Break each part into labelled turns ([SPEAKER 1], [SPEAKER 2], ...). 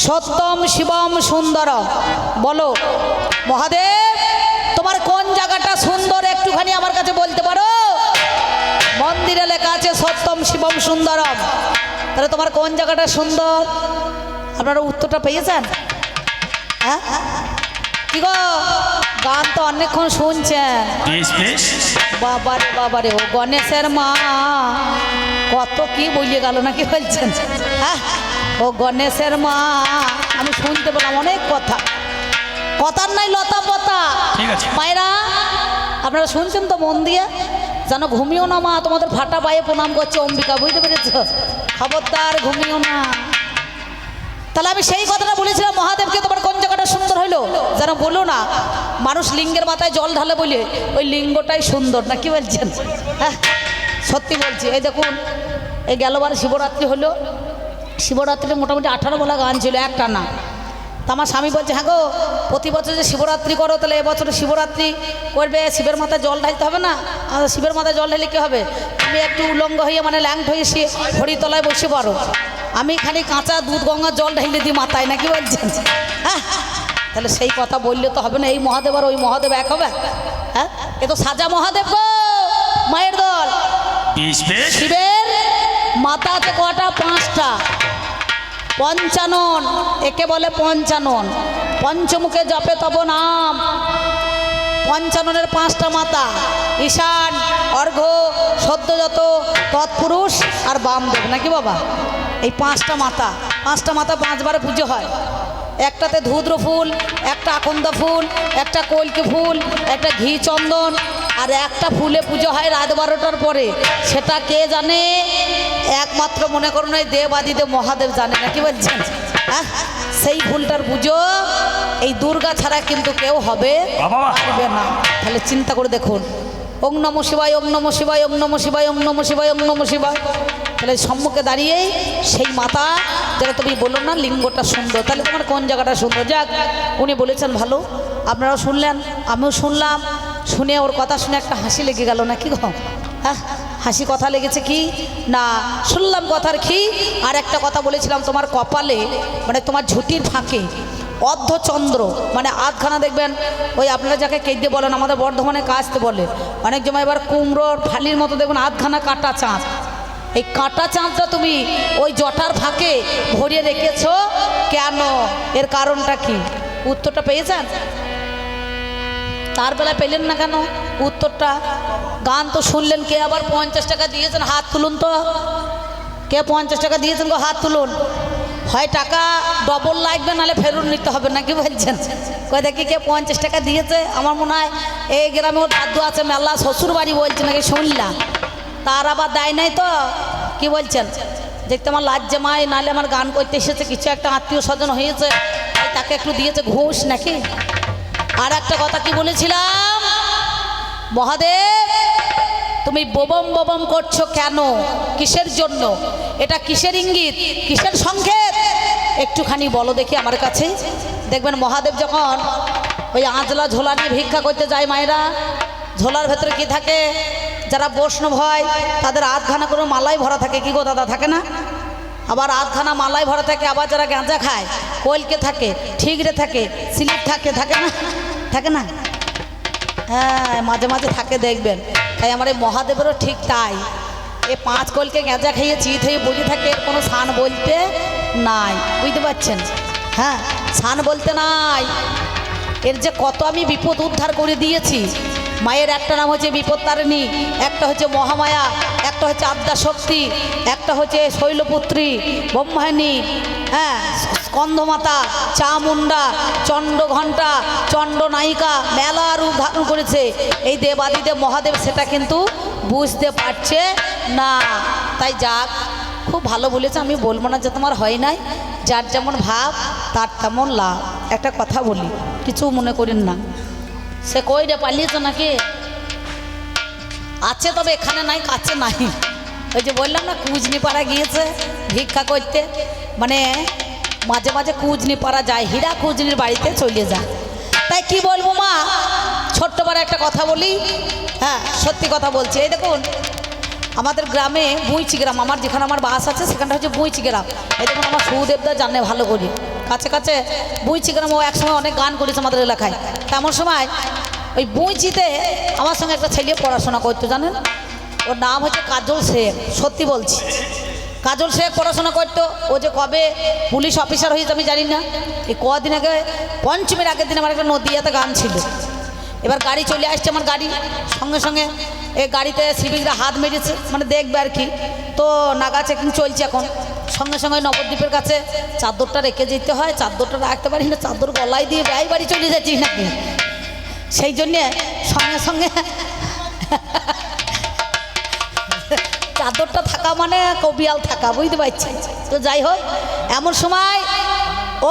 [SPEAKER 1] সত্যম শিবম সুন্দরম। বলো মহাদেব তোমার কোন জায়গাটা সুন্দর একটুখানি আমার কাছে বলতে পারো? মন্দিরে লেখা আছে সত্যম শিবম সুন্দরম, তাহলে তোমার কোন জায়গাটা সুন্দর? আপনারা উত্তরটা পেয়েছেন? হ্যাঁ কি গো, গান তো অনেকক্ষণ শুনছেন। বাবারে বাবারে, ও গণেশের মা কত কি বলিয়ে গেল নাকি বলছেন? হ্যাঁ ও গণেশের মা, আমি শুনতে পেলাম অনেক কথা, কথার নাই লতা পতা। মায়েরা আপনারা শুনছেন তো মন দিয়ে, যেন ঘুমিও না মা, তোমাদের ফাটা পায়ে প্রণাম করছে অম্বিকা, বুঝতে পেরেছ? খবরদার ঘুমিও না। তাহলে আমি সেই কথাটা বলেছিলাম মহাদেবকে তোমার কোন জায়গাটা সুন্দর হইলো, যেন বলো না মানুষ লিঙ্গের মাথায় জল ঢালে বলে ওই লিঙ্গটাই সুন্দর না, কি বলছেন? হ্যাঁ সত্যি বলছি। এই দেখুন এই গেলবার শিবরাত্রি হলো, শিবরাত্রিতে মোটামুটি 18 বলা গান ছিল, একটা না। তা আমার স্বামী বলছে হ্যাঁ গো প্রতি বছর যে শিবরাত্রি করো, তাহলে এবছর শিবরাত্রি করবে, শিবের মাথায় জল ঢালতে হবে না? শিবের মাথায় জল ঢালে কী হবে? তুমি একটু উলঙ্গ হয়ে মানে ল্যাংট হয়ে হরিতলায় বসে পারো, আমি খালি কাঁচা দুধ গঙ্গার জল ঢাইলে দিই মাথায়, নাকি বলছেন? হ্যাঁ তাহলে সেই কথা বললে তো হবে না, এই মহাদেব আর ওই মহাদেব এক হবে? হ্যাঁ এ তো সাজা মহাদেব গো, মায়ের দল। শিবের মাথা আছে কটা? 5টা। পঞ্চানন, একে বলে পঞ্চানন, পঞ্চমুখে জপে তব নাম। পঞ্চাননের 5টা মাথা, ঈশান, অর্ঘ্য, সদ্যজাত, তৎপুরুষ আর বামদেব, নাকি বাবা? এই 5টা মাথা, 5টা মাথা 5 বারে পুজো হয়। একটাতে ধুদ্র ফুল, একটা আকন্দা ফুল, একটা কলকি ফুল, একটা ঘি চন্দন, আর একটা ফুলে পুজো হয় রাত 12টার পরে। সেটা কে জানে? একমাত্র মনে করুন এই দেবাদিদেব মহাদেব জানে, নাকি বলছেন? হ্যাঁ সেই ফুলটার পুজো এই দুর্গা ছাড়া কিন্তু কেউ হবে পারবে না। তাহলে চিন্তা করে দেখুন, ওং নমঃ শিবায়, ওং নমঃ শিবায়, ওং নমঃ শিবায়, ওং নমঃ শিবায়, ওং নমঃ শিবায়। তাহলে সম্মুখে দাঁড়িয়েই সেই মাতা, যেটা তুমি বললো না লিঙ্গটা সুন্দর, তাহলে তোমার কোন জায়গাটা সুন্দর? যাক উনি বলেছেন ভালো, আপনারাও শুনলেন, আমিও শুনলাম, শুনে ওর কথা শুনে একটা হাসি লেগে গেল, নাকি গো? হ্যাঁ হাসি কথা লেগেছে কি না, শুনলাম কথার কি। আর একটা কথা বলেছিলাম, তোমার কপালে মানে তোমার ঝুঁটির ফাঁকে অর্ধচন্দ্র মানে আধখানা দেখবেন, ওই আপনারা যাকে কেটে বলেন, আমাদের বর্ধমানে কাচতে বলে অনেক সময়, এবার কুমড়োর ফালির মতো দেখবেন আধখানা কাটা চাঁদ। এই কাটা চাঁদটা তুমি ওই জটার ফাঁকে ভরিয়ে রেখেছো কেন? এর কারণটা কি? উত্তরটা পেয়েছেন? তার বেলায় পেলেন না কেন উত্তরটা? গান তো শুনলেন, কে আবার 50 টাকা দিয়েছেন হাত তুলুন তো, কে 50 টাকা দিয়েছেন গো হাত তুলুন। হয় টাকা ডবল লাগবে, নাহলে ফেরত নিতে হবে, নাকি বলছেন? কই দেখি কে 50 টাকা দিয়েছে। আমার মনে হয় এই গ্রামে ওর দাদু আছে মেলা, শ্বশুর বাড়ি বলছে নাকি শুনলাম, তার আবার দেয় নাই তো, কি বলছেন? দেখতে আমার লাজ্জে মায়, নাহলে আমার গান করতে এসেছে কিছু একটা আত্মীয় স্বজন হয়েছে, তাকে একটু দিয়েছে ঘুষ নাকি। আর একটা কথা কি বলেছিলাম, মহাদেব তুমি ববম ববম করছো কেন? কিসের জন্য? এটা কিসের ইঙ্গিত, কিসের সংকেত? একটুখানি বলো দেখি আমার কাছে। দেখবেন মহাদেব যখন ওই আঁচলা ঝোলা নিয়ে ভিক্ষা করতে যায়, মায়েরা ঝোলার ভেতরে কি থাকে? যারা বৈষ্ণব হয় তাদের আধখানা করে মালাই ভরা থাকে, কি গো দাদা থাকে না? আবার আধখানা মালাই ভরা থাকে। আবার যারা গাঁজা খায় কলকে থাকে, ঠিকরে থাকে, স্লিপ থাকে, থাকে না? থাকে না? হ্যাঁ মাঝে মাঝে থাকে দেখবেন। তাই আমার এই মহাদেবেরও ঠিক তাই, এ 5 কলকে গাঁজা খাইয়ে চিত হয়ে বসে থাকে, এর কোনো সান বলতে নাই, বুঝতে পারছেন? হ্যাঁ সান বলতে নাই। এর যে কত আমি বিপদ উদ্ধার করে দিয়েছি। মায়ের একটা নাম হচ্ছে বিপত্তারিণী, একটা হচ্ছে মহামায়া, একটা হচ্ছে আদ্যা শক্তি, একটা হচ্ছে শৈলপুত্রী ব্রহ্মায়ণী, হ্যাঁ স্কন্ধমাতা, চামুন্ডা, চণ্ডঘণ্টা, চণ্ডনায়িকা, মেলা রূপ ধারণ করেছে এই দেবাদিদেব মহাদেব, সেটা কিন্তু বুঝতে পারছে না। তাই যাক খুব ভালো বলেছে, আমি বলবো না যে তোমার হয় নাই, যার যেমন ভাব তার তেমন লাভ। একটা কথা বলি, কিছু মনে করেন না। সে কই রে পালিয়েছো নাকি? আছে তবে এখানে নাই, কাছে নাই। ওই যে বললাম না কুজনিপাড়া গিয়েছে ভিক্ষা করতে, মানে মাঝে মাঝে কুজনিপাড়া যায়, হীরা কুজনির বাড়িতে চলে যায়। তাই কি বলবো মা, ছোট্ট বড় একটা কথা বলি, হ্যাঁ সত্যি কথা বলছি। এই দেখুন আমাদের গ্রামে বুইচি গ্রাম, আমার যেখানে আমার বাস আছে সেখানটা হচ্ছে বুইচি গ্রাম। এই দেখুন আমার সুদেবদা জানে ভালো করে, কাছে কাছে বুঝছি গ্রাম, ও একসময় অনেক গান করেছে আমাদের এলাকায়। তেমন সময় ওই বুঝিতে আমার সঙ্গে একটা ছেলে পড়াশোনা করতো, জানেন? ওর নাম হচ্ছে কাজল শেখ। সত্যি বলছি, কাজল শেখ পড়াশোনা করতো। ও যে কবে পুলিশ অফিসার হয়েছে আমি জানি না। এই কদিন আগে পঞ্চমীর আগের দিন আমার একটা নদীয়াতে গান ছিল। এবার গাড়ি চলে আসছে আমার গাড়ি, সঙ্গে সঙ্গে এই গাড়িতে সিভিকরা হাত মেরেছে, মানে দেখবে আর কি। তো নাগা চেকিং চলছে এখন। সঙ্গে সঙ্গে নবদ্বীপের কাছে চাদরটা রেখে যেতে হয়, চাদরটা রাখতে পারি না, চাদর গলায় দিয়ে ব্যয় বাড়ি চলে যাচ্ছি নাকি। সেই জন্যে সঙ্গে সঙ্গে চাদরটা থাকা মানে কবিয়াল থাকা, বুঝতে পারছি। তো যাই হোক, এমন সময়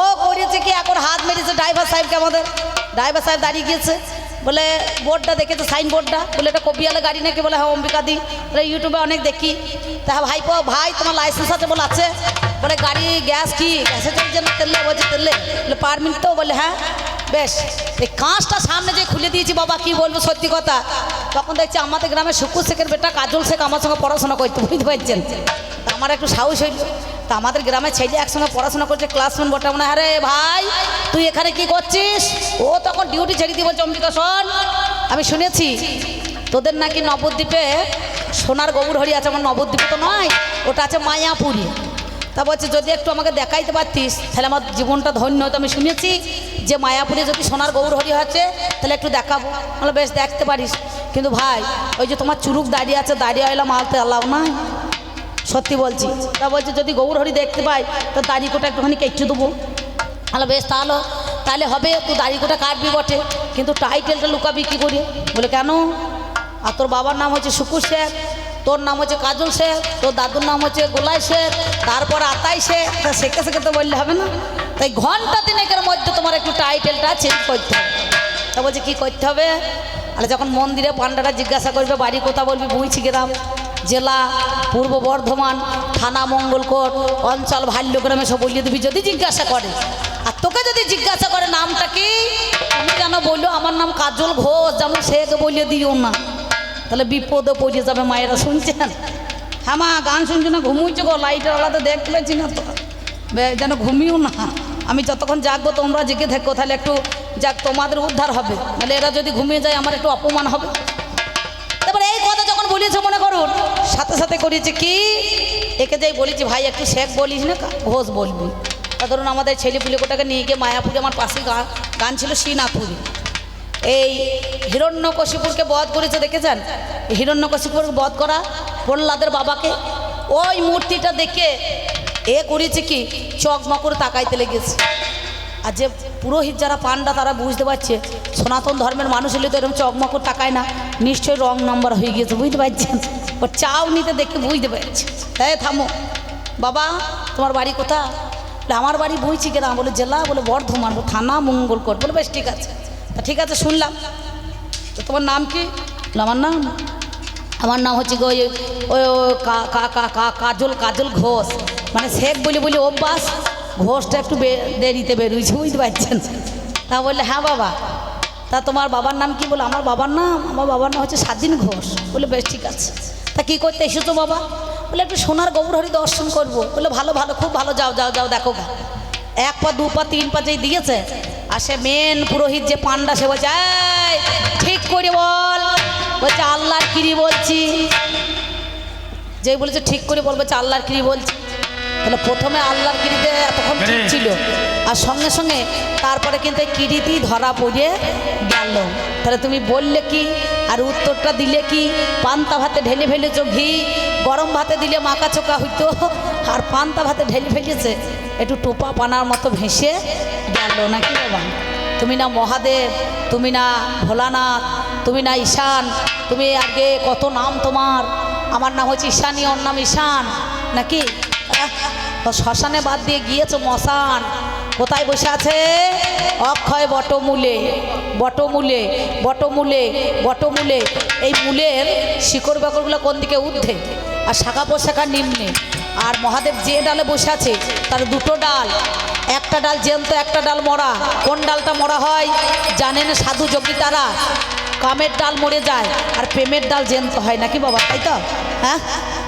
[SPEAKER 1] ও করেছে কি, এখন হাত মেরেছে ড্রাইভার সাহেবকে। আমাদের ড্রাইভার সাহেব দাঁড়িয়ে গিয়েছে, বলে বোর্ডটা দেখেছে, সাইন বোর্ডটা, বলে এটা কবিয়ালে গাড়ি নাকি? বলে হ্যাঁ অম্বিকা দি, বলে ইউটিউবে অনেক দেখি। তা ভাই ভাই তোমার লাইসেন্স আছে? বলে আছে। বলে গাড়ি গ্যাস কি গ্যাসে চলছে না তেলে? বলছে তেলে। বলে পারমিট তো? বলে হ্যাঁ। বেশ, এই কাঁচটা সামনে যে খুলে দিয়েছি বাবা, কি বলবো সত্যি কথা। তখন দেখছি আমাদের গ্রামে শুকুর শেখের বেটা কাজল শেখ আমার সঙ্গে পড়াশোনা করতে, বুঝতে পারছেন? তা আমার একটু সাহস হইল। তা আমাদের গ্রামে ছেলে একসঙ্গে পড়াশোনা করছে, ক্লাসমেট বটে। মনে আরে ভাই তুই এখানে কি করছিস? ও তখন ডিউটি ছেড়ে দিয়ে বলছে, অম্বিকা শোন, আমি শুনেছি তোদের নাকি নবদ্বীপে সোনার গৌর হরি আছে। আমার নবদ্বীপে তো নয়, ওটা আছে মায়াপুরে। তা বলছে যদি একটু আমাকে দেখাইতে পারতিস তাহলে আমার জীবনটা ধন্য হতো। আমি শুনেছি যে মায়াপুরে যদি সোনার গৌর হরি আছে তাহলে একটু দেখাবো। বলে বেশ দেখতে পারিস, কিন্তু ভাই ওই যে তোমার চুরুক দাঁড়িয়ে আছে, দাঁড়িয়ে এলাম মালতে আলাও না। সত্যি বলছি। তা বলছে যদি গৌর হরি দেখতে পাই তো দাড়ি কোটা একটুখানি কেটে দেবো। তাহলে বেশ, তাহলে হবে, তুই দাড়ি কোটা কাটবি বটে, কিন্তু টাইটেলটা লুকাবি কী করে? বলে কেন? আর তোর বাবার নাম হচ্ছে শুকুর শেখ, তোর নাম হচ্ছে কাজল শেখ, তোর দাদুর নাম হচ্ছে গোলাই শেখ, তারপর আতাই শেখ। তা শেখে শেখে তো বললে হবে না, তাই ঘন্টা দিনেকের মধ্যে তোমার একটু টাইটেলটা চেঞ্জ করতে হবে। তা বলছে কী করতে হবে? আর যখন মন্দিরে পান্ডারা জিজ্ঞাসা করবে বাড়ি কোথা, বলবি বুঝছি গ্রাম, জেলা পূর্ব বর্ধমান, থানা মঙ্গলকোট, অঞ্চল ভাল্যগ্রামে সব বলিয়ে দিবি যদি জিজ্ঞাসা করে। আর তোকে যদি জিজ্ঞাসা করে নামটা কি, তুমি যেন বললো আমার নাম কাজল ঘোষ, যেমন শেখ বলিয়ে দিও না, তাহলে বিপদে পড়ে যাবে। মায়েরা শুনছেন? হ্যাঁ মা গান শুনছো না? ঘুমুইছো গো, লাইটের আলাদা দেখতে পেয়েছি না তো, যেন ঘুমিও না। আমি যতক্ষণ জাগবো তোমরা জেগে থাকো, তাহলে একটু যাক তোমাদের উদ্ধার হবে, মানে এরা যদি ঘুমিয়ে যায় আমার একটু অপমান হবে। তারপরে এই কথা যখন বলিয়েছে মনে করুন, সাথে সাথে করিয়েছে কি, একে যাই বলেছি ভাই একটু শেখ বলিস না, ঘোষ বলবি। তা ধরুন আমাদের ছেলেপুলেকোটাকে নিয়ে গিয়ে মায়াপুরে, আমার পাশে গান ছিল শ্রীনাথপুরি, এই হিরণ্যকশিপুরকে বধ করেছে, দেখেছেন? হিরণ্যকশিপুরকে বধ করা প্রহ্লাদের বাবাকে, ওই মূর্তিটা দেখে এ করেছে কি, চকমক করে তাকাইতে লেগেছে। আর যে পুরোহিত যারা পান্ডা তারা বুঝতে পারছে সনাতন ধর্মের মানুষ হলে তো এরকম চকমক করে তাকায় না, নিশ্চয়ই রং নাম্বার হয়ে গিয়েছে, বুঝতে পারছেন? ও চাও নিতে দেখে বুঝতে পারছে। তাই থামো বাবা, তোমার বাড়ি কোথা? আমার বাড়ি বুঝছি কেনা? বলে জেলা, বলে বর্ধমান, থানা মঙ্গলকোট। বলে বেশ ঠিক আছে। তা ঠিক আছে শুনলাম, তো তোমার নাম কি? আমার নাম হচ্ছে গো ওই কাজল ঘোষ, মানে শেখ বলি বলি অভ্যাস, ঘোষটা একটু দেরিতে বেরোইছে, বুঝতে পারছেন? তা বললে হ্যাঁ বাবা, তা তোমার বাবার নাম কি? বলে আমার বাবার নাম হচ্ছে স্বাধীন ঘোষ। বলে বেশ ঠিক আছে। তা কী করতে এসেছো বাবা? বলে একটু সোনার গৌর হরি দর্শন করবো। বলে ভালো ভালো, খুব ভালো, যাও যাও যাও দেখো গা। 1 পা 2 পা 3 পা যেই দিয়েছে, আর সে মেন পুরোহিত যে পান্ডা, সে বলছে ঠিক করে বল। বলছে আল্লাহর কিরি বলছি। যেই বলেছে ঠিক করে বল, বলছে আল্লাহর কিরি বলছি। তাহলে প্রথমে আল্লাহর কিরিতে এতক্ষণ ঠিক ছিল, আর সঙ্গে সঙ্গে তারপরে কিন্তু এই কিরিতেই ধরা পড়ে গেল। তাহলে তুমি বললে কি আর উত্তরটা দিলে কি? পান্তা ভাতে ঢেলে ফেলেছ ঘি, গরম ভাতে দিলে মাকা চোকা হইতো, আর পান্তা ভাতে ঢেলে ফেলেছে একটু টোপা পানার মতো ভেসে গেল, নাকি বাবা? তুমি না মহাদেব, তুমি না ভোলানাথ, তুমি না ঈশান, তুমি আগে কত নাম তোমার। আমার নাম হচ্ছে ঈশানী, ওর নাম ঈশান, নাকি? শ্মশানে বাদ দিয়ে গিয়েছো মশান। কোথায় বসে আছে? অক্ষয় বটমূলে, বটমূলে, বটমূলে, বটমূলে। এই মূলের শিকড় বাকড়গুলো কোন দিকে? ঊর্ধ্বে, আর শাখা প্রশাখা নিম্নে। আর মহাদেব যে ডালে বসে আছে তার 2টো ডাল, একটা ডাল জ্যান্ত, একটা ডাল মরা। কোন ডালটা মরা হয় জানেন সাধু যোগী তারা? কামের ডাল মরে যায় আর প্রেমের ডাল জ্যান্ত হয়, নাকি বাবা? তাই তো? হ্যাঁ,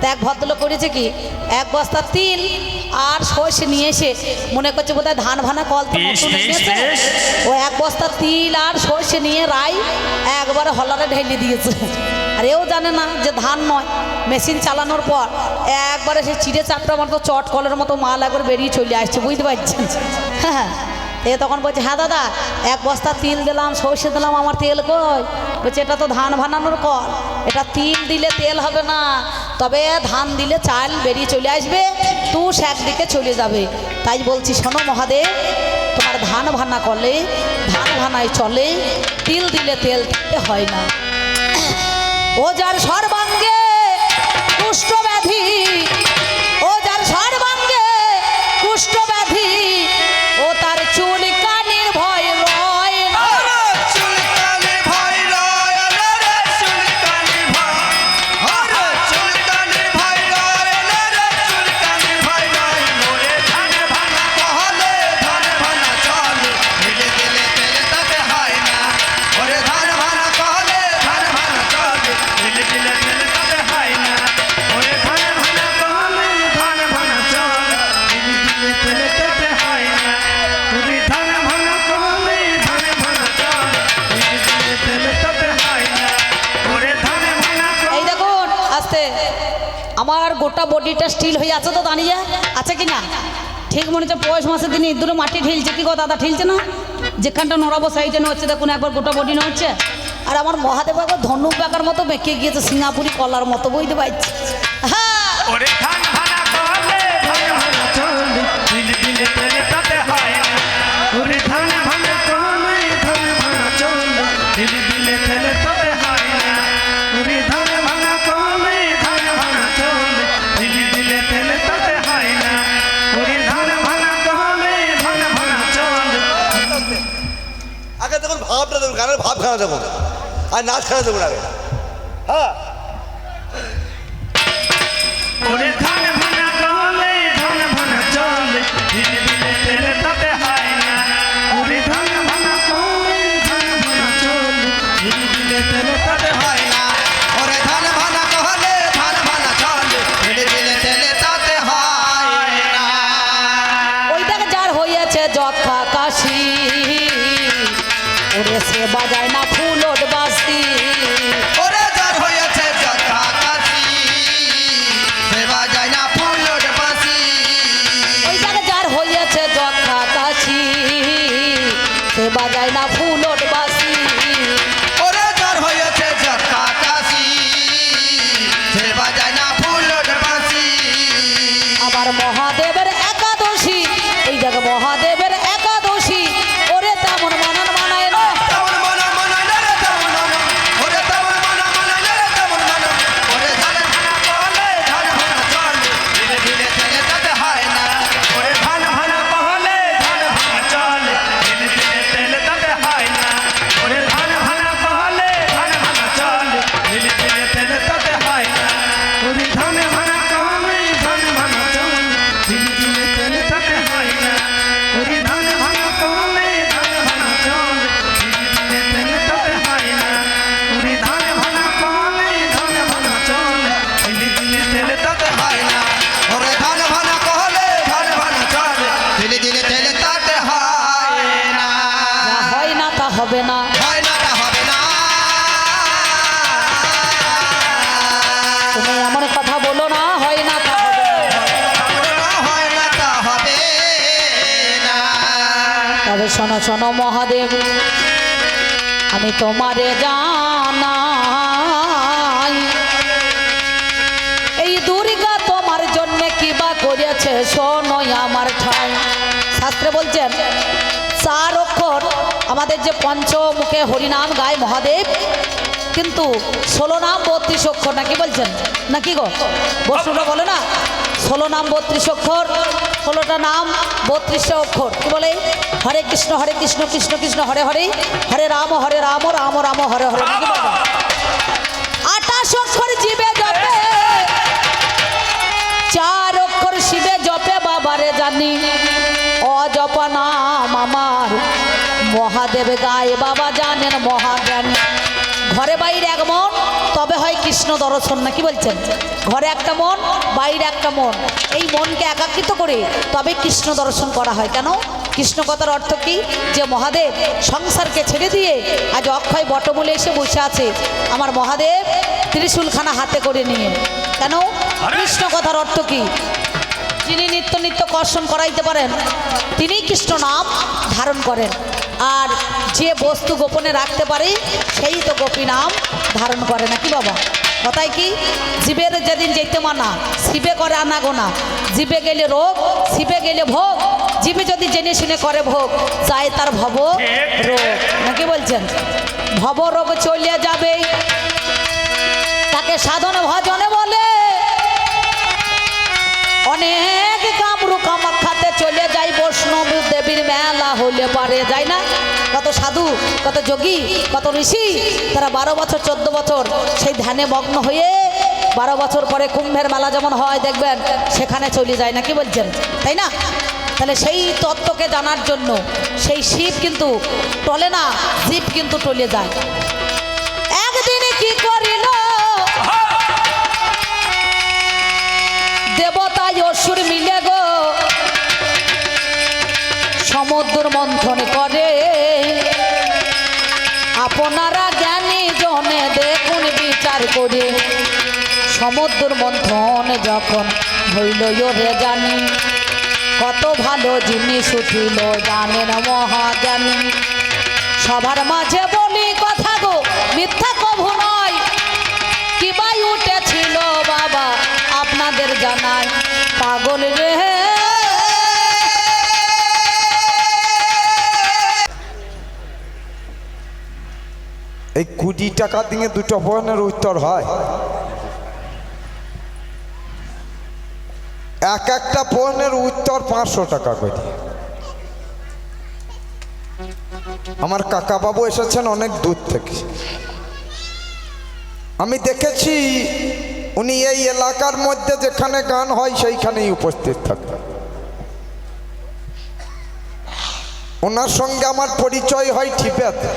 [SPEAKER 1] তা এক ভদ্রলোক করেছে কি, এক বস্তা তিল আর সর্ষে নিয়ে এসে মনে করছে বোধহয় ধান ভানা কল তো নতুন এসেছে, ও এক বস্তা তিল আর সর্ষে নিয়ে রাই একবারে হলারে ঢেলে দিয়েছে। আর এও জানে না যে ধান নয়, মেশিন চালানোর পর একবারে সে চিড়ে চাপটার মতো চট কলের মতো মাল একবার বেরিয়ে চলে আসছে, বুঝতে পারছেন? হ্যাঁ, এ তখন বলছে হ্যাঁ দাদা এক বস্তা তিল দিলাম সর্ষে দিলাম, আমার তেল কই? বলছে এটা তো ধান ভানানোর কল, এটা তিল দিলে তেল হবে না, তবে ধান দিলে চাল বেরিয়ে চলে আসবে, তুষ একদিকে চলে যাবে। তাই বলছি শোনো মহাদেব, তোমার ধান ভানা করলে ধান ভানায় চলে, তিল দিলে তেল দিতে হয় না। ও যার সর্বাঙ্গে কুষ্ঠ ব্যাধি, ও যার সর্বাঙ্গে কুষ্ঠ ব্যাধি, ও তার চুল কানির ভয় রয় না।
[SPEAKER 2] চুলকানি ভয় রয় না রে, চুলকানি ভয়, ওরে চুলকানি ভয় রয় না রে, চুলকানি ভয় রয়। মোরে ধান ভানা কহলে ধান ভানা চলে, দিলে দিলে তেল তাতে হয় না। ওরে ধান ভানা কহলে ধান ভানা চলে, দিলে দিলে তেল তাতে হয় না। ওরে ধান ভানা কহলে ধান ভানা চলে, দিলে দিলে তেল তাতে হয় না। ওরে ধান ভানা কহলে ধান ভানা চলে, দিলে দিলে তেল তাতে হয় না। ওরে ধান ভানা
[SPEAKER 1] এই দেখুন আস্তে, আমার গোটা বডিটা স্টিল হয়ে আছে তো দাঁড়িয়ে আছে কি না? ঠিক মনে হচ্ছে পৌষ মাসের দিনে ইঁদুরে মাটি ঢিলছে, কি গো দাদা ঠিলছে না? যেখানটা নড়াবো সাইডে হচ্ছে দেখুন একবার গোটা বডি হচ্ছে। আর আমার মহাদেব একবার ধনুক বেকার মতো বেঁকে গিয়েছে, সিঙ্গাপুরি কলার মতো, বুঝতে পারছি? হ্যাঁ,
[SPEAKER 2] ওরে ধান ভানা কহলে ধান ভানা চলে, দিলে দিলে তেল তাতে হয় না। ওরে ধান ভানা কহলে ধান ভানা চলে, দিলে দিলে তেল তাতে হয় না। ওরে ধান ভানা কহলে ধান ভানা চলে, দিলে দিলে তেল তাতে হয় না। ওরে ধান ভানা কহলে ধান ভানা চলে।
[SPEAKER 3] আগে দেখুন ভাবটা দেখুন, গানের ভাব খানা দেখুন, আর নাচ খানা দেখুন আগে। হ্যাঁ,
[SPEAKER 2] ওরে ধান ভানা কহলে ধান ভানা চলে, দিলে দিলে তেল তাতে হয় না। ওরে ধান ভানা কহলে ধান ভানা চলে, দিলে দিলে তেল তাতে হয় না। ওরে ধান ভানা কহলে ধান ভানা চলে, দিলে দিলে তেল তাতে হয় না।
[SPEAKER 1] ওইটাকে যার হয়েছে যথা কাশি, ওরে সে বাজায় না ফুলট বাসি।
[SPEAKER 2] ওরে যার হয়েছে যথা কাশি, সেবা যায় না ফুলট বাসি।
[SPEAKER 1] ওইটাকে যার হয়েছে যথা কাশি, সে বাজায় না ফুলট বাসি।
[SPEAKER 2] ওরে যার হয়েছে যথা কাশি, সেবা যায় না ফুলট বাসি।
[SPEAKER 1] আবার মহাদেবের একাদশী, এই জায়গা মহাদেবের একাদশী, ওরে তেমন মানন মানায় না।
[SPEAKER 2] তেমন মনা মনা রে তেমন মনা, ওরে তেমন মনা মনা রে তেমন মনা। ওরে ধান ভানা কহলে ধান ভানা চলে, ধীরে ধীরে তেলে তাতে হয় না। ওরে ধান ভানা কহলে ধান ভানা চলে, ধীরে ধীরে তেলে তাতে হয় না। ওরে ধান ভানা কহলে ধান ভানা চলে, ধীরে ধীরে তেলে তাতে হয় না। ওরে ধান ভানা কহলে ধান ভানা চলে, ধীরে ধীরে তেলে তাতে হয় না। ওরে ধান ভানা কহলে ধান ভানা চলে, ধীরে ধীরে তেলে তাতে হয় না। ওরে ধান ভানা কহলে ধান ভানা চলে, ধীরে ধীরে তেলে তাতে হয় না। ওরে ধান ভানা কহলে ধান ভানা চলে, ধীরে ধীরে তেলে তাতে হয় না।
[SPEAKER 1] যা হয় না তা হবে না।
[SPEAKER 2] হয় না তা হবে না।
[SPEAKER 1] তুমি এমন কথা বলো না, হয় না তা হবে না।
[SPEAKER 2] হয় না তা হবে না।
[SPEAKER 1] তবে শোনো শোনো মহাদেব, আমি তোমারে জানাই, এই দুর্গা তোমার জন্য কি বা করেছে, শোনো আমার ঠাই। শাস্ত্রে বলছেন 4 অক্ষর আমাদের যে পঞ্চমুখে হরিনাম গায় মহাদেব, কিন্তু 16 নাম 32 অক্ষর নাকি বলছেন নাকি গো? বস্তুটা বলে না 16 নাম 32 অক্ষর, 16টা নাম 32 অক্ষর। কি বলে? হরে কৃষ্ণ কৃষ্ণ কৃষ্ণ হরে হরে, হরে রাম রাম রাম হরে হরে। নাকি বলে 28 অক্ষর জীবে জপে, 4 অক্ষর শিবে জপে, বাবারে জানি অজপ নাম আমার মহাদেব গায়ে, বাবা জানেন মহাজ্ঞানী। ঘরে বাইরে এক মন তবে হয় কৃষ্ণ দর্শন, না কি বলছেন? ঘরে একটা মন, বাইরে একটা মন, এই মনকে একাকৃত করে তবে কৃষ্ণ দর্শন করা হয়। কেন? কৃষ্ণ কথার অর্থ কি? যে মহাদেব সংসারকে ছেড়ে দিয়ে আজ অক্ষয় বটমূলে এসে বসে আছে, আমার মহাদেব ত্রিশূলখানা হাতে করে নিয়ে। কেন? কৃষ্ণ কথার অর্থ কি? যিনি নিত্য নিত্য কর্ষণ করাইতে পারেন তিনিই কৃষ্ণ নাম ধারণ করেন, আর যে বস্তু গোপনে রাখতে পারে সেই তো গোপী নাম ধারণ করে, না কি বাবা? কথায় কি? জীবের যেদিন যেতে মানা শিবে করে আনাগোনা, জীবে গেলে রোগ শিবে গেলে ভোগ, জীবে যদি জেনে শুনে করে ভোগ যায় তার ভব রোগ, না কি বলছেন? ভব রোগ চলে যাবে তাকে সাধন ভজনে বলে, অনেক কামরু কামাখ্যাতে চলে যায় বৈষ্ণব দেবীর মেলা হলে পারে, যায় না? কত সাধু, কত যোগী, কত ঋষি, তারা 12 বছর 14 বছর সেই ধ্যানে মগ্ন হয়ে 12 বছর পরে কুম্ভের মেলা যেমন হয় দেখবেন সেখানে চলে যায়, না কি বলছেন? তাই না? তাহলে সেই তত্ত্বকে জানার জন্য সেই শিব কিন্তু টলে না, জীব কিন্তু টলে যায়। একদিনে কি করিল দেবতায় অসুর মিলে গো, সমুদ্র মন্থন করে, আপনারা জ্ঞানী জনে দেখুন বিচার করে, সমুদ্র মন্থন যখন হইল রে জানি, কত ভালো জিনিস উঠিল জানেন মহাজ্ঞানী। সবার মাঝে বলি কথা গো মিথ্যা কভু নয়, কিবাই উঠেছিল বাবা আপনাদের জানায়, পাগল রে।
[SPEAKER 4] এই 20 টাকা দিয়ে 2টা প্রশ্নের উত্তর হয়? এক একটা প্রশ্নের উত্তর 500 টাকা করে। আমার কাকা বাবু এসেছেন অনেক দূর থেকে, আমি দেখেছি উনি এই এলাকার মধ্যে যেখানে গান হয় সেইখানেই উপস্থিত থাকবেন। ওনার সঙ্গে আমার পরিচয় হয় ঠিকাতে।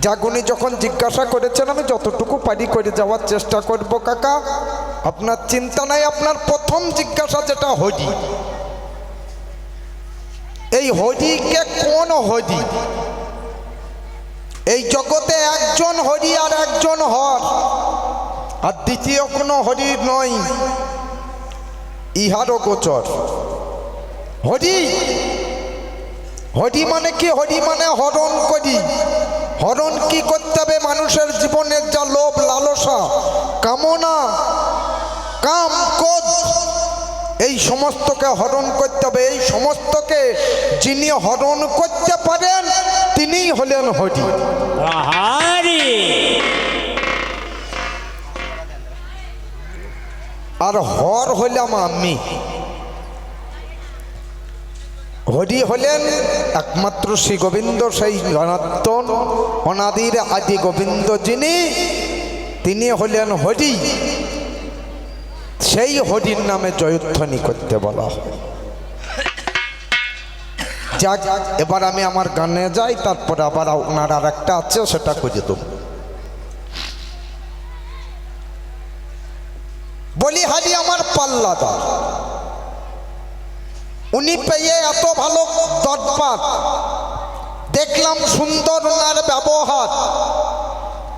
[SPEAKER 4] জাগুনি যখন জিজ্ঞাসা করেছেন আমি যতটুকু পারি করে যাওয়ার চেষ্টা করব। কাকা আপনার চিন্তা নাই, আপনার প্রথম জিজ্ঞাসা যেটা হরি, এই হরিকে কোন হরি? এই জগতে একজন হরি আর একজন হর, আর দ্বিতীয় কোনো হরি নয়, ইহারও গোচর। হরি, হরি মানে কি? হরি মানে হরণ করি। হরণ কি করতে হবে? মানুষের জীবনের যা লোভ লালসা কামনা কাম ক্রোধ এই সমস্তকে হরণ করতে হবে। এই সমস্তকে যিনি হরণ করতে পারেন তিনিই হলেন হরি। আর হর হলাম আমি। হরি হলেন একমাত্র শ্রী গোবিন্দ, সেই সনাতন অনাদির আদি গোবিন্দ যিনি, তিনি হলেন হরি। সেই হরির নামে জয়ধ্বনি করতে বলা হয়। যাক, এবার আমি আমার গানে যাই, তারপরে আবার ওনার আর একটা আছে সেটা খুঁজে দেব। বলি হারি আমার পাল্লাদার, উনি পেয়ে এত ভালো দরবার, দেখলাম সুন্দর ওনার ব্যবহার,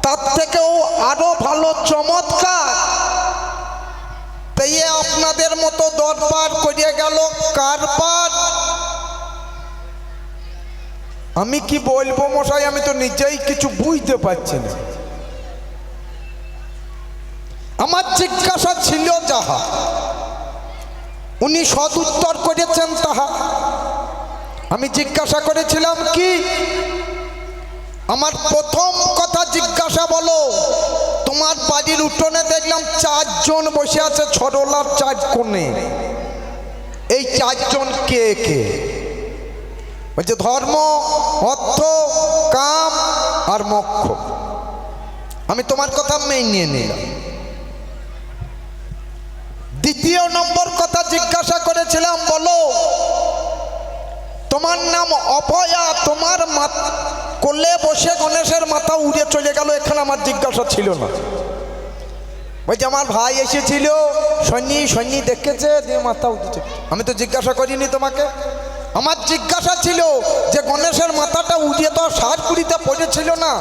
[SPEAKER 4] তার থেকেও আরো ভালো চমৎকার পেয়ে আপনাদের মতো দরবার করিয়ে গেল কারবার। আমি কি বলবো মশাই, আমি তো নিজেই কিছু বুঝতে পারছি না। আমার জিজ্ঞাসা ছিল যাহা, উনি সদুত্তর করেছেন তাহা। আমি জিজ্ঞাসা করেছিলাম কি, আমার প্রথম কথা জিজ্ঞাসা বলো, তোমার বাড়ির উঠোনে দেখলাম 4 জন বসে আছে, ছড়লার 4 কোণে, এই 4 জন কে কে? বলছে ধর্ম, অর্থ, কাম আর মোক্ষ। আমি তোমার কথা মেনে নিলাম। দ্বিতীয় নম্বর কথা জিজ্ঞাসা করেছিলাম, বলো তোমার নাম অভয়া, তোমার কোলে বসে গণেশের মাথা উড়ে চলে গেল, এখানে আমার জিজ্ঞাসা ছিল না। বলছে আমার ভাই এসেছিল, সৈনী দেখেছে দিয়ে মাথা উঠেছে। আমি তো জিজ্ঞাসা করিনি তোমাকে, আমার জিজ্ঞাসা ছিল যে গণেশের মাথাটা উঠিয়ে তো সারপুরিতে পড়েছিল না,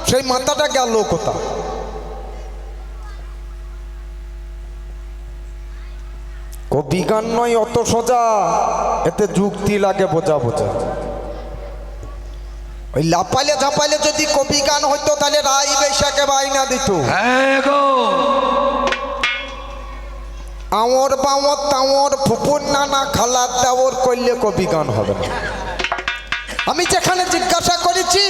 [SPEAKER 4] সেই মাথাটা গেল কোথায়? বিজ্ঞান নয় অত সোজা, এতে যুক্তি লাগে বোঝা। ওই লাপালে ঝাপালে যদি কবি গান হইতো তাহলে রাই বৈশাখে বাইনা দিত। আওর বাওর তাওর ফুপুর নানা খালার দাওর করলে কবি গান হবে না। আমি যেখানে জিজ্ঞাসা করেছি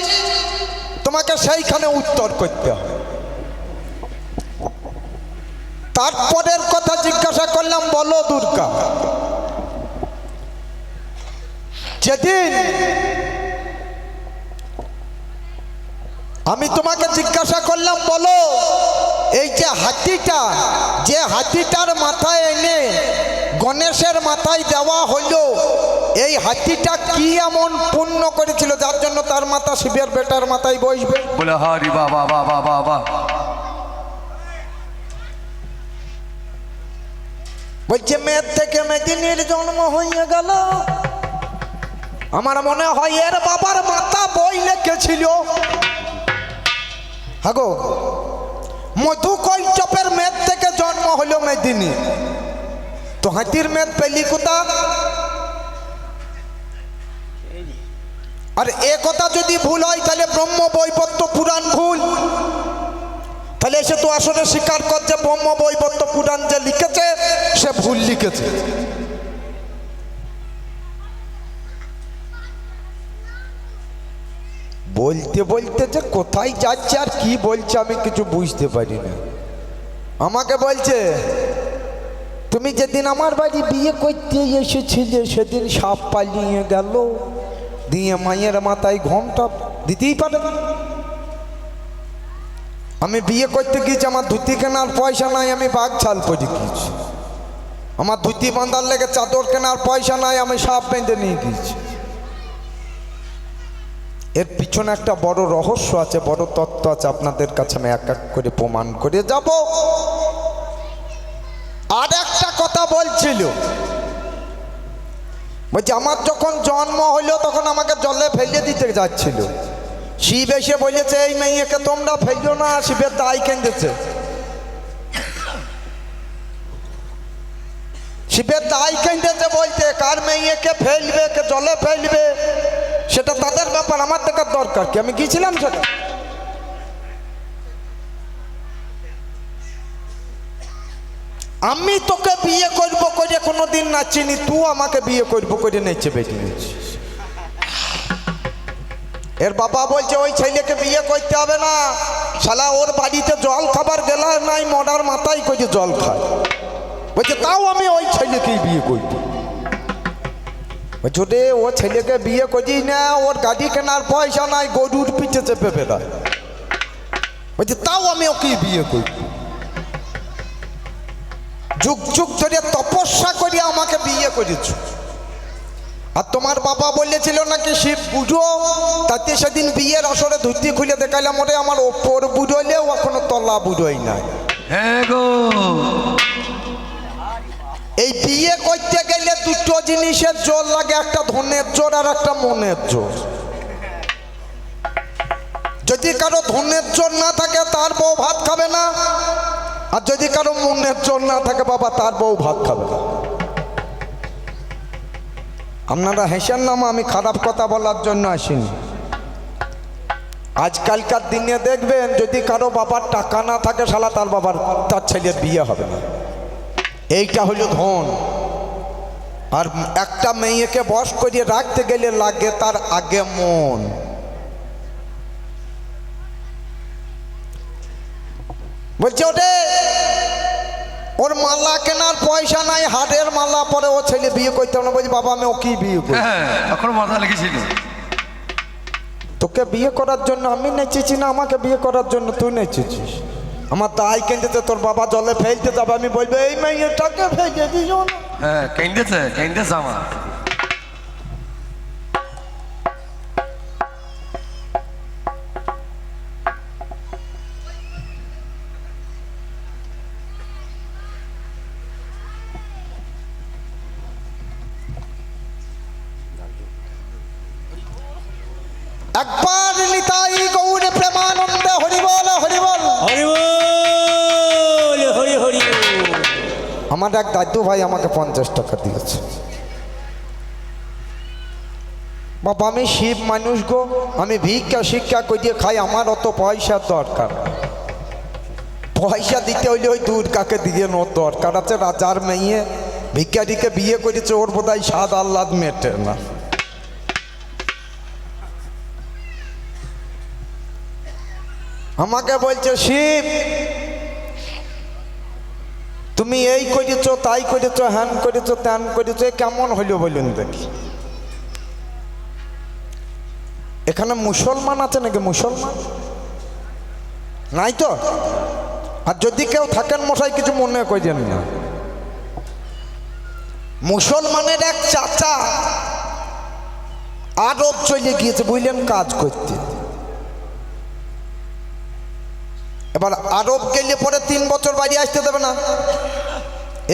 [SPEAKER 4] তোমাকে সেইখানে উত্তর করতে হবে। তারপরের কথা জিজ্ঞাসা করলাম, বলো দুর্গা, যেদিন আমি তোমাকে জিজ্ঞাসা করলাম বলো এই যে হাতিটার মাথায় এনে গণেশের মাথায় দেওয়া হলো, এই হাতিটা কি এমন পুণ্য করেছিল যার জন্য তার মাথা শিবের বেটার মাথায় বসবে?
[SPEAKER 2] বলে হরি বাবা বাবা বাবা।
[SPEAKER 4] বলছে মেয়ের থেকে মেদিনীর জন্ম হয়ে গেল। আমার মনে হয় এর বাবার মাথা বই লেখেছিল। হাগো মধুকৈচপের মেদ থেকে জন্ম হলো মেদিনী, তো হাতির মেদ পেলি কোথা? আর এ কথা যদি ভুল হয় তাহলে ব্রহ্ম বৈবর্ত পুরাণ ভুল। তাহলে এসে তো আসলে স্বীকার কর যে ব্রহ্ম বৈবর্ত পুরাণ যে লিখেছে সে ভুল লিখেছে। বলতে বলতে যে কোথায় যাচ্ছে আর কি বলছে আমি কিছু বুঝতে পারি না। আমাকে বলছে তুমি যেদিন আমার বাড়ি বিয়ে করতে এসেছিলে সেদিন সাপ পালিয়ে গেল, দিয়ে মায়ের মাথায় ঘোমটা দিতেই পারে। আমি বিয়ে করতে গিয়েছি, আমার ধুতি কেনার পয়সা নাই, আমি বাঘ ছাল পরে গিয়েছি। আমার ধুতি বাঁধার লেগে চাদর কেনার পয়সা নাই, আমি সাপ বেঁধে নিয়ে গিয়েছি। এর পিছনে একটা বড় রহস্য আছে, বড় তত্ত্ব আছে, আপনাদের কাছে আমি এক এক করে প্রমাণ করে যাব। আর একটা কথা বলছিল, বলছি আমার যখন জন্ম হলো তখন আমাকে জলে ফেলে দিতে যাচ্ছিল। শিব এসে বলেছে এই মেয়েকে তোমরা ফেলো না, শিবের দায় কেঁদেছে। শিবের দায় কেঁদেছে বলতে কার মেয়েকে ফেলবে, কে জলে ফেলবে সেটা তাদের ব্যাপার, আমার দেখার দরকার কি? আমি গিয়েছিলাম সেটা। আমি তোকে বিয়ে করবো করে কোনোদিন নাচিনি, তুই আমাকে বিয়ে করবো করে নেচে বেরিয়ে নিয়েছিস। এর বাবা বলছে ওই ছেলেকে বিয়ে করতে হবে না, শালা ওর বাড়িতে জল খাবার গেলা নাই, মরার মাথায় করে জল খায়। বলছে তাও আমি ওই ছেলেকেই বিয়ে করবো। বলছো রে ও ছেলেকে বিয়ে করি না, ওর গাড়ি কেনার পয়সা নাই, গরুর পিঠে চেপে বেড়ায়। বলছে তাও আমি ওকেই বিয়ে করবো। যুগ যুগ ধরে তপস্যা করে আমাকে বিয়ে করেছ। আর তোমার বাবা বলেছিল নাকি শিব বুঝো, তাতে সেদিন বিয়ের আসরে ধুতি খুলে দেখাইলাম, ওরে আমার ওপর বুড়োলেও এখনো তলা বুড়োই নাই।
[SPEAKER 2] হ্যাঁ গো,
[SPEAKER 4] এই বিয়ে করতে গেলে দুটো জিনিসের জোর লাগে, একটা ধনের জোর আর একটা মনের জোর। যদি কারো ধনের জোর না থাকে তার বউ ভাত খাবে না, আর যদি কারো মনের জোর না থাকে বাবা তার বউ ভাত খাবে না। আপনারা হেসেন না, আমি খারাপ কথা বলার জন্য আসিনি। আজকালকার দিনে দেখবেন যদি কারো বাবার টাকা না থাকে শালা তার ছেলের বিয়ে হবে না। এইটা হলো ধন। আর একটা মেয়েকে বশ করিয়ে রাখতে গেলে লাগে তার আগে মন। বলছে ওরে ওর মালা কেনার পয়সা নাই, হাড়ের মালা পরে ও ছেলে বিয়ে করতে হবে না। বলছি বাবা আমি ওকেই বিয়ে করি।
[SPEAKER 2] তখন মাথা লেগেছিল,
[SPEAKER 4] তোকে বিয়ে করার জন্য আমি নেচেছি না, আমাকে বিয়ে করার জন্য তুই নেচেছিস। আমার দায় কেঁদেছে, তোর বাবা জলে ফেলতে যাবে, আমি বলবো এই মেয়েটাকে ফেলে দিও না।
[SPEAKER 2] হ্যাঁ কেঁদেছে আমার।
[SPEAKER 4] একবার নিতাই গৌর প্রেমানন্দে হরিবল হরিবল।
[SPEAKER 5] হরি বল, হরি হরি বল।
[SPEAKER 4] আমার এক দাদু ভাই আমাকে 50 টাকা দিয়েছে। বাবা আমি শিব মানুষ গো, আমি ভিক্ষা শিক্ষা করিয়ে খাই, আমার অত পয়সার দরকার। পয়সা দিতে হইলে ওই দুর্গাকে দিয়ে নোর দরকার আছে। রাজার মেয়ে ভিক্ষারিকে বিয়ে করেছে, ওর বোধহয় স্বাদ আহ্লাদ মেটে না। আমাকে বলছে শিব তুমি এই করেছো তাই করেছো হ্যান করেছো ত্যান করেছো, এ কেমন হইল বলুন দেখি। এখানে মুসলমান আছে নাকি? মুসলমান নাই তো? আর যদি কেউ থাকেন মশাই কিছু মনে করেন না। মুসলমানের এক চাচা আরব চলে গিয়েছে বুঝলেন কাজ করতে। এবার আরব গেলে পরে 3 বছর বাড়ি আসতে দেবে না,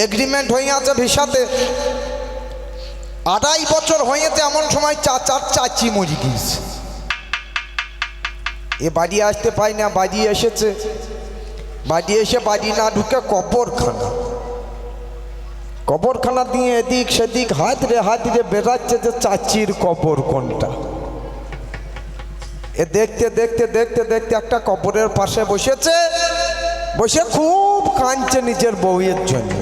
[SPEAKER 4] এগ্রিমেন্ট হয়ে আছে ভিসাতে। 2.5 বছর হয়েছে, এমন সময় চাচার চাচি মরে গিয়েছে। এ বাড়ি আসতে পাই না, বাড়ি এসেছে। বাড়ি এসে বাড়ি না ঢুকে কবরখানা দিয়ে এদিক সেদিক হাত রে বেড়াচ্ছে যে চাচির কবর কোনটা। এ দেখতে দেখতে দেখতে দেখতে একটা কবরের পাশে বসেছে, বসে খুব কাঁদছে নিজের বউয়ের জন্য।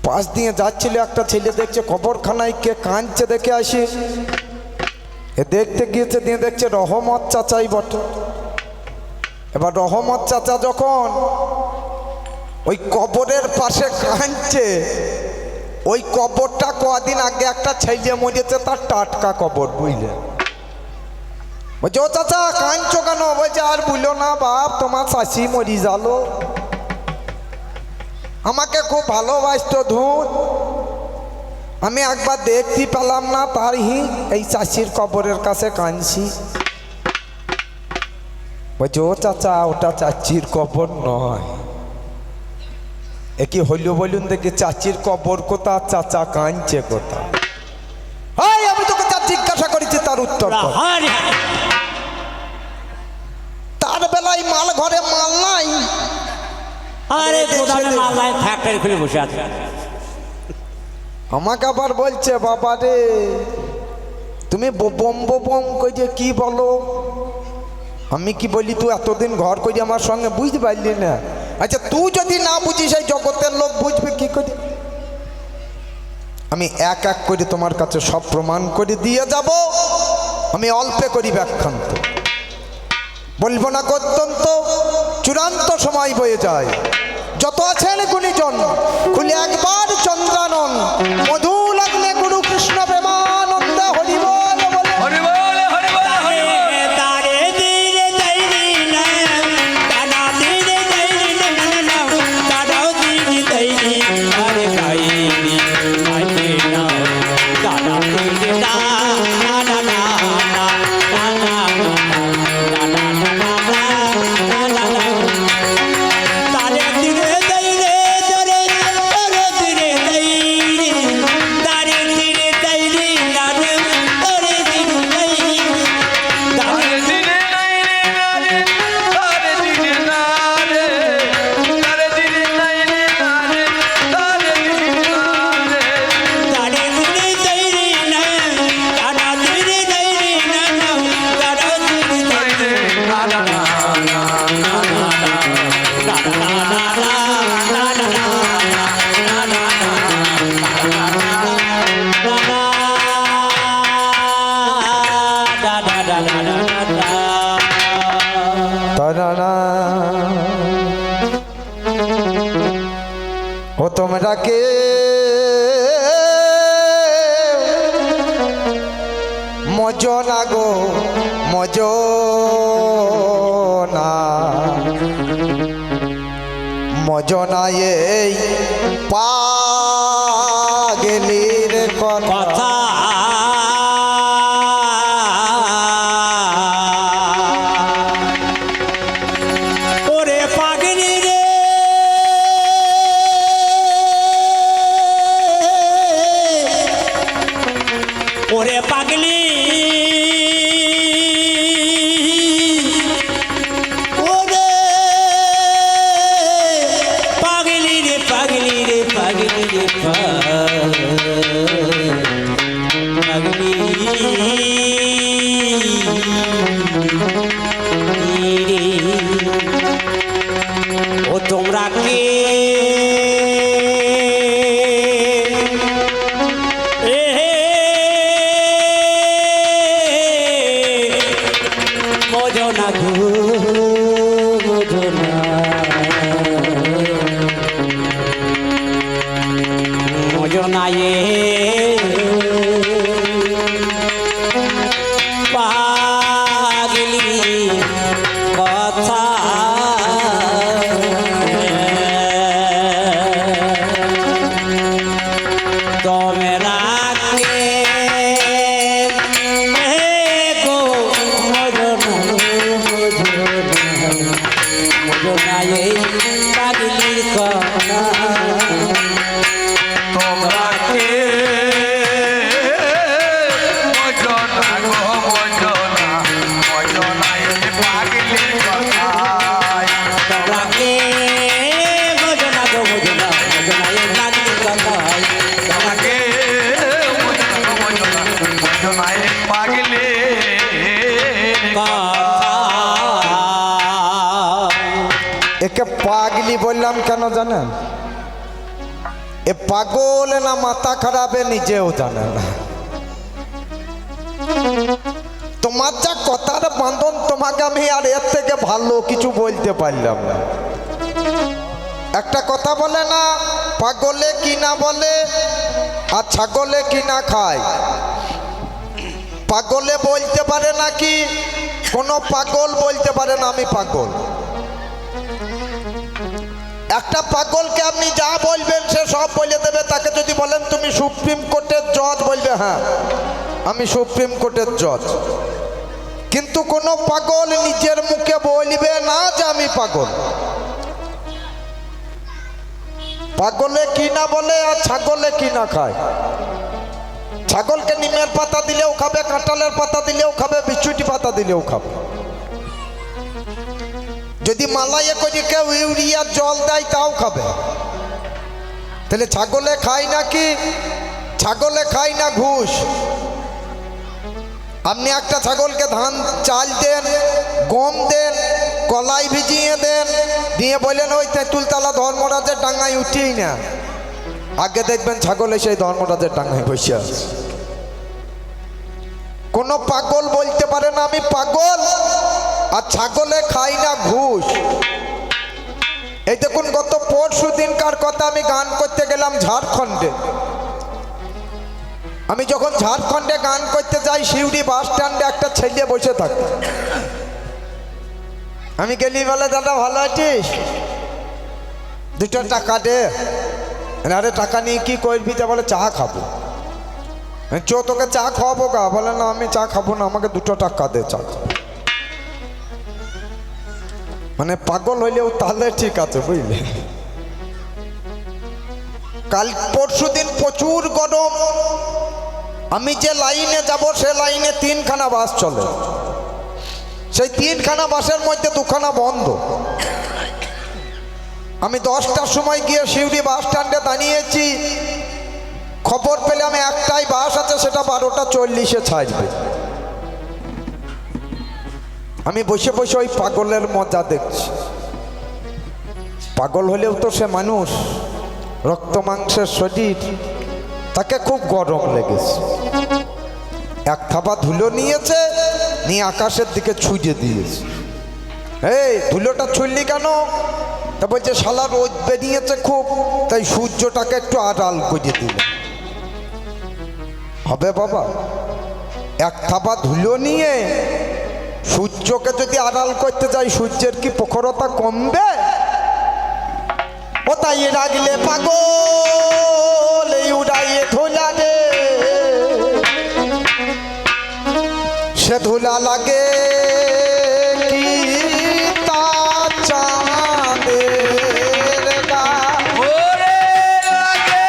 [SPEAKER 4] পাশ দিয়ে যাচ্ছিল একটা ছেলে, দেখছে কবরখানায় কে কাঁদছে, দেখে আসি। এ দেখতে গিয়েছে, দিয়ে দেখছে রহমত চাচাই বটে। এবার রহমত চাচা যখন ওই কবরের পাশে কাঁদছে, ওই কবরটা কদিন আগে একটা ছেলে মরেছে, তার টাটকা কবর বুঝলে। বলছে ও চাচা কাঁদছো কেন? বলছে আর বুঝলো না বাপ, তোমার শাশি মরি যালো, আমাকে খুব ভালোবাসতো ধুন, আমি একবার দেখতে পেলাম না, তারই এই চাষির কবরের কাছে কাঁদছি। বলছে ও চাচা ওটা চাচির কবর নয়। এ কি হইল বলুন দেখি, চাচির কবর কোথা, চাচা কাঁদছে কোথা? আমি তোকে যা জিজ্ঞাসা করেছি তার উত্তর কর।
[SPEAKER 5] হরি
[SPEAKER 4] তার বেলায় মাল ঘরে মাল নাই,
[SPEAKER 5] আরে প্রধানের মাল্লায় ফ্যাক্টরি খুলে বসে আছে।
[SPEAKER 4] আমাকে আবার বলছে বাবা রে তুমি বোম বোম কইছে কি বলো? আমি কি বলি, তুই এতদিন ঘর করি আমার সঙ্গে, বুঝতে পারলি না? আচ্ছা তুই যদি না বুঝিস এই জগতের লোক বুঝবে কি করে? আমি এক এক করে তোমার কাছে সব প্রমাণ করে দিয়ে যাব। আমি অল্পে করি ব্যাখ্যান্ত, বলবো না অত্যন্ত চূড়ান্ত সময় বয়ে যায়। যত আছেন গুণীজন খুলে একবার চন্দ্রানন, মধু লাগলে গুরু কৃষ্ণ প্রেমানন্দে হরিবল বলে।
[SPEAKER 2] হরি বল, হরি বল, হরি বল।
[SPEAKER 5] তারে দিরে তৈরি না, দাদা দিরে তৈরি না, দাদাও দিরে তৈরি, আরে গাইনি আইতে না, দাদা দিরে না, না না না না না না না। তারে দিরে তৈরি, তারে তারে দিরে তৈরি, তারে দিরে তৈরি না রে, তারে দিরে তৈরি, তারে
[SPEAKER 2] দিনে নাই রে নারে, তারে দিনে না রে, তারে দিনে নাই রে নারে, তারে দিনে না রে।
[SPEAKER 5] তারে দিরে তৈরি না, দাদা দিরে তৈরি না, দাদা দিরে তৈরি
[SPEAKER 2] না না না না না না।
[SPEAKER 4] তারা ও তোমরা কে মজনা গো মজনা, মজনা এই পাগলির কথা।
[SPEAKER 5] ওরে পাগলি রে, ওরে পাগলি পাগলি কথা তোমরা কে গো মজনা এই পাগলির কথা
[SPEAKER 2] তোমরা কে মজনা গো মজনা মজনা এই পাগলির কথায়
[SPEAKER 5] তোমরা কে মজনা গো মজনা মজনা এই পাগলির কথায়
[SPEAKER 2] তোমরা কে মজনা গো মজনা মজনা এই পাগলির
[SPEAKER 4] একে পাগলি বললাম কেন জানেন? এ পাগল না মাথা খারাপে নিজেও জানে না। তোমার যা কথার বাঁধন, তোমাকে আমি আর এর থেকে ভালো কিছু বলতে পারলাম না। একটা কথা বলে না, পাগলে কি না বলে আর ছাগলে কি না খায়। পাগলে বলতে পারে না কি, কোনো পাগল বলতে পারে না আমি পাগল। একটা পাগলকে আপনি যা বলবেন সে সব বলে দেবে। তাকে যদি বলেন তুমি সুপ্রিম কোর্টের জজ, বলবে হ্যাঁ আমি সুপ্রিম কোর্টের জজ। কিন্তু কোনো পাগল নিজের মুখে বলবে না যে আমি পাগল। পাগলে কি না বলে আর ছাগলে কি না খায়। ছাগলকে নিমের পাতা দিলেও খাবে, কাঁঠালের পাতা দিলেও খাবে, বিছুটি পাতা দিলেও খাবে। যদি মালাইয়ে করে কেউ ইউরিয়ার জল দেয় তাও খাবে। তাহলে ছাগলে খায় না কি? ছাগলে খায় না ঘুষ। আপনি একটা ছাগলকে ধান চাল দেন, গম দেন, কলাই ভিজিয়ে দেন, দিয়ে বলেন ওই তেঁতুলতলা ধর্মরাজের ডাঙায় উঠিই না, আগে দেখবেন ছাগল সেই ধর্মরাজের ডাঙায় বসে আছে। কোনো পাগল বলতে পারে না আমি পাগল, আর ছাগলে খাই না ঘুষ। এই দেখুন গত পরশু দিনকার কথা, আমি গান করতে গেলাম ঝাড়খণ্ডে। আমি যখন ঝাড়খণ্ডে গান করতে যাই, শিউড়ি বাস স্ট্যান্ডে একটা ছেলে বসে থাকে। আমি গেলি বলে দাদা ভালো আছিস, 2 টাকা দে। আরে টাকা নিয়ে কি করবি? তা বলে চা খাবো। চো তোকে চা খাওয়াবো গা? বলে না আমি চা খাবো না, আমাকে 2 টাকা দে, চা খাবো। মানে পাগল হইলেও তাহলে ঠিক আছে, বুঝলে। কাল পরশু দিন প্রচুর গরম। আমি যে লাইনে যাব সে লাইনে 3খানা বাস চলে। সেই 3খানা বাসের মধ্যে 2খানা বন্ধ। আমি 10টার সময় গিয়ে শিউড়ি বাস স্ট্যান্ডে দাঁড়িয়েছি। খবর পেলাম একটাই বাস আছে, সেটা 12:40-এ ছাড়বে। আমি বসে বসে ওই পাগলের মজা দেখছি। পাগল হলেও তো সে মানুষ, রক্ত মাংসের শরীর। তাকে খুব গরম লেগেছে। এক থাবা ধুলো নিয়েছে, নিয়ে আকাশের দিকে ছুঁড়ে দিয়েছে। এই ধুলোটা ছুঁড়লি কেন? তা বলছে শালা রোদ বেরিয়েছে খুব, তাই সূর্যটাকে একটু আড়াল করে দিল। হবে বাবা? এক থাবা ধুলো নিয়ে সূর্যকে যদি আড়াল করতে যাই, সূর্যের কি প্রখরতা কমবে? ও তাই রাগলে পাগল এই উড়াইয়ে ধুলা রে, সে ধুলা লাগে কি তা চাঁদের গা।
[SPEAKER 2] ওরে লাগে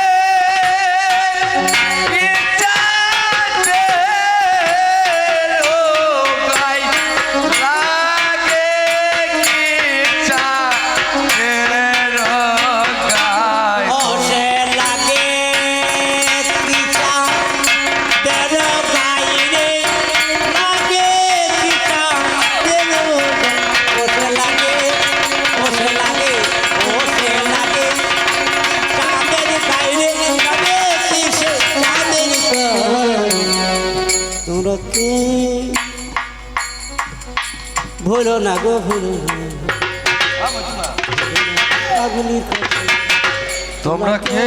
[SPEAKER 2] কি চাঁদের গায়, লাগে কি চাঁদের গায়।
[SPEAKER 5] ও সে লাগে পিছা তের গাইরে, লাগে পিছা তের ও সে লাগে, ও সে লাগে, ও সে লাগে চাঁদের গাইরে, লাগে পিছে চাঁদের তোমরা কে ভুলো না গো, ভুলো না পাগলির কথা।
[SPEAKER 2] তোমরা কে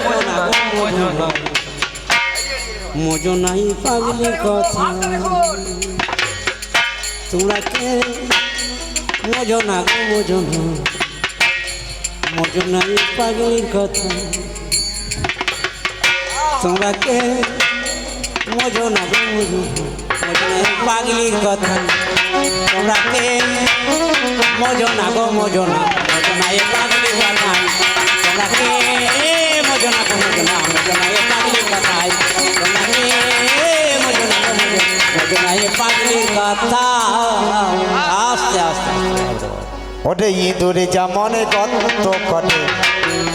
[SPEAKER 5] ভুলো না গো, মজনাই পাগলি কথা তোমরা কে মজনা গো মজনা মজনাই পাগলির কথা তোমরা কে মজনা গো মজনাই পাগলির কথা তোমরা কে মজনা গো মজনা মজনাই পাগলির কথা তোমরা কে মজনা গো মজনা মজনাই পাগলির কথা তোমরা কে মজনা গো মজনাই পাগলির কথা আস্তে আস্তে
[SPEAKER 4] ওরে ইঁদুরে যেমন গন্ত করে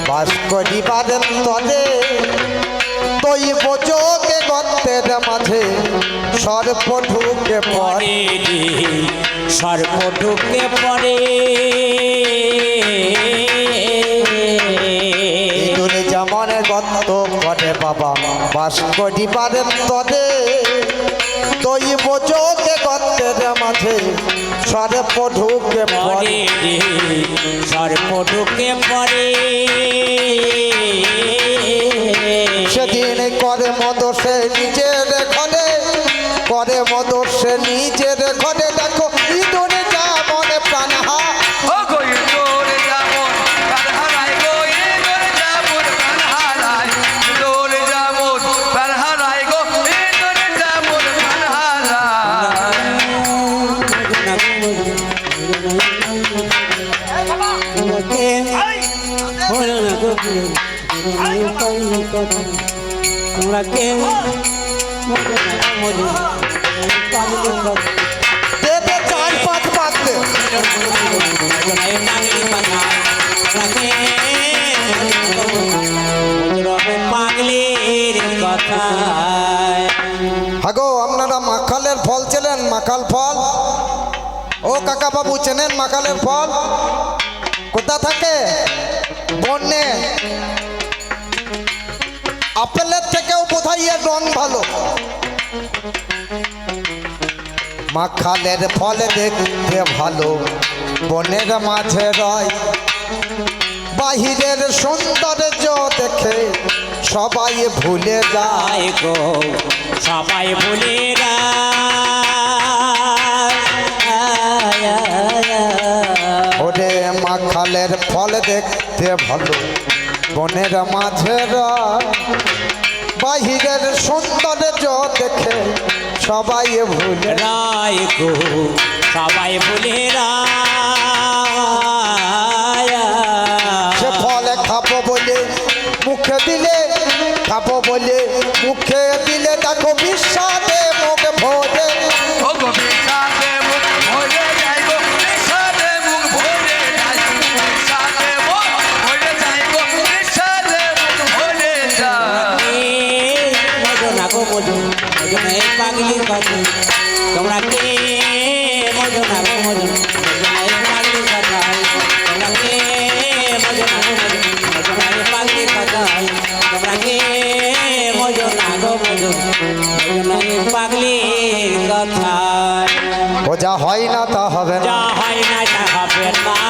[SPEAKER 4] বাস করিবারের তলে তৈ বোঝোকে গর্তের মাঝে সর্প ঢুকে পড়ে
[SPEAKER 5] সর্প ঢুকে পড়ে
[SPEAKER 4] ইঁদুরে যেমন গন্ত করে বাবা বাস করিবারের তলে তৈ বোঝোকে গর্তের মাঝে সর্প ঢুকে পড়ে
[SPEAKER 5] সর্প ঢুকে পড়ে
[SPEAKER 4] সেদিন করে মদসে নিজের ঘরে করে মদসে নিজের ঘরে দেখো ইঁদুরে যেমন প্রাণহা
[SPEAKER 5] তোমরা কে
[SPEAKER 4] দেবে চার পাঁচ পাঁচতে
[SPEAKER 5] পাগলির কথা
[SPEAKER 4] হাগো আপনারা মাখালের ফল চেনেন মাখাল ফল ও কাকা বাবু চেনেন মাখালের ফল কোথা থাকে বন্যে আপেলের থেকেও বোধহয় এর রং ভালো মাখালের ফল দেখতে ভালো বনের মাঝে রয় বাহিরের সৌন্দর্য দেখে সবাই ভুলে যায়
[SPEAKER 5] গো সবাই ভুলে
[SPEAKER 4] ওরে মাখালের ফল দেখতে ভালো বনের মাঝে রয় বাহিরের সৌন্দর্য দেখে সবাই ভুলে
[SPEAKER 5] রায় গো সবাই ভুলে
[SPEAKER 4] সে ফলে খাবো বলে মুখে দিলে খাবো বলে মুখে দিলে দেখো বিশ্বাসে মুখ ভরে
[SPEAKER 5] পাগলির কথা তোমরা কে মজনা গো মজনা পাগলির কথা তোমরা কে মজনা গো মজনা পাগলির কথা তোমরা কে মজনা গো মজনা পাগলির কথা
[SPEAKER 4] ও যা হয় না তা হবে না
[SPEAKER 5] যা হয় না তা হবে না